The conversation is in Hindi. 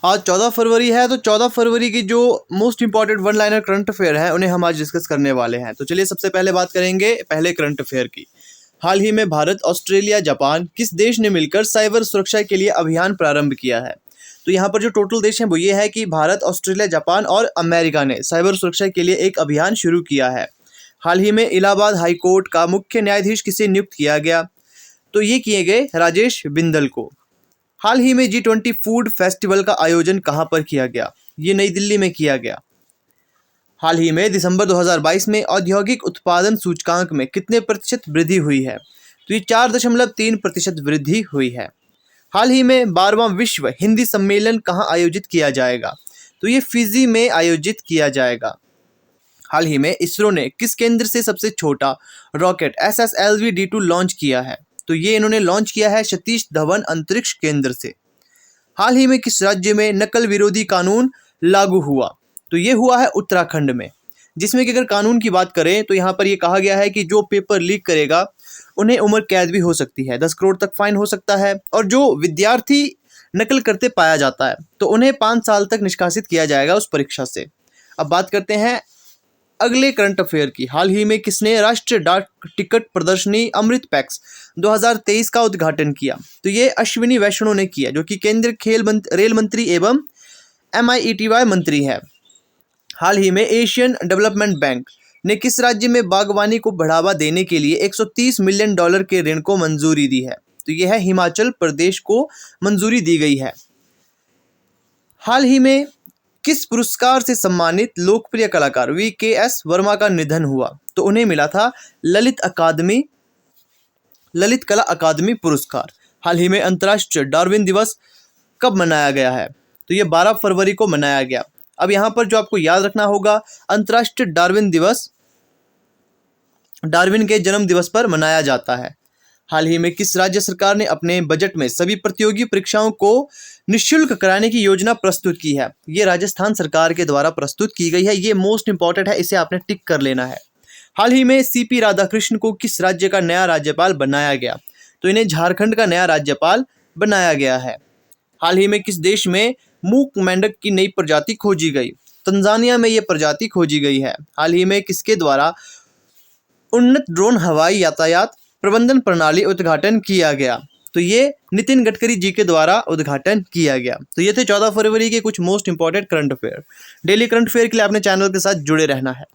आज 14 फरवरी है, तो 14 फरवरी की जो most important one liner current affair है उन्हें हम आज डिस्कस करने वाले हैं। तो चलिए सबसे पहले बात करेंगे पहले करंट अफेयर की। हाल ही में भारत, ऑस्ट्रेलिया, जापान किस देश ने मिलकर साइबर सुरक्षा के लिए अभियान प्रारंभ किया है? तो यहाँ पर जो टोटल देश हैं वो ये है कि भारत, ऑस्ट्रेलिया, जापान और अमेरिका ने साइबर सुरक्षा के लिए एक अभियान शुरू किया है। हाल ही में इलाहाबाद हाई कोर्ट का मुख्य न्यायाधीश किसे नियुक्त किया गया? तो ये किए गए राजेश बिंदल को। हाल ही में G20 फूड फेस्टिवल का आयोजन कहां पर किया गया? ये नई दिल्ली में किया गया। हाल ही में दिसंबर 2022 में औद्योगिक उत्पादन सूचकांक में कितने प्रतिशत वृद्धि हुई है? तो ये 4.3% वृद्धि हुई है। हाल ही में 12वां विश्व हिंदी सम्मेलन कहां आयोजित किया जाएगा? तो ये फिजी में आयोजित किया जाएगा। हाल ही में इसरो ने किस केंद्र से सबसे छोटा रॉकेट SSLV-D2 लॉन्च किया है? तो ये इन्होंने लॉन्च किया है सतीश धवन अंतरिक्ष केंद्र से। हाल ही में किस राज्य में नकल विरोधी कानून लागू हुआ? तो ये हुआ है उत्तराखंड में, जिसमें कि अगर कानून की बात करें तो यहाँ पर ये कहा गया है कि जो पेपर लीक करेगा उन्हें उम्र कैद भी हो सकती है, 10 करोड़ तक फाइन हो सकता है, और जो विद्यार्थी नकल करते पाया जाता है तो उन्हें 5 साल तक निष्कासित किया जाएगा उस परीक्षा से। अब बात करते हैं अगले करंट अफेयर की। हाल ही में किसने राष्ट्रीय डाक टिकट प्रदर्शनी अमृत पैक्स 2023 का उद्घाटन किया? तो ये अश्विनी वैष्णव ने किया, जो कि केंद्रीय रेल मंत्री एवं MIETY मंत्री है। हाल ही में एशियन डेवलपमेंट बैंक ने किस राज्य में बागवानी को बढ़ावा देने के लिए $130 मिलियन के ऋण को मंजूरी दी है? तो यह है हिमाचल प्रदेश को मंजूरी दी गई है। हाल ही में किस पुरस्कार से सम्मानित लोकप्रिय कलाकार VKS वर्मा का निधन हुआ? तो उन्हें मिला था ललित कला अकादमी पुरस्कार। हाल ही में अंतर्राष्ट्रीय डार्विन दिवस कब मनाया गया है? तो ये 12 फरवरी को मनाया गया। अब यहाँ पर जो आपको याद रखना होगा, अंतर्राष्ट्रीय डार्विन दिवस डार्विन के जन्म दिवस पर मनाया जाता है। हाल ही में किस राज्य सरकार ने अपने बजट में सभी प्रतियोगी परीक्षाओं को निःशुल्क कराने की योजना प्रस्तुत की है? ये राजस्थान सरकार के द्वारा प्रस्तुत की गई है। ये मोस्ट इंपॉर्टेंट है, इसे आपने टिक कर लेना है। हाल ही में CP राधाकृष्ण को किस राज्य का नया राज्यपाल बनाया गया? तो इन्हें झारखंड का नया राज्यपाल बनाया गया है। हाल ही में किस देश में मूक मेंढक की नई प्रजाति खोजी गई? तंजानिया में ये प्रजाति खोजी गई है। हाल ही में किसके द्वारा उन्नत ड्रोन हवाई यातायात प्रबंधन प्रणाली उद्घाटन किया गया? तो ये नितिन गडकरी जी के द्वारा उद्घाटन किया गया। तो ये थे 14 फरवरी के कुछ most important current affair. Daily current affair के लिए अपने चैनल के साथ जुड़े रहना है।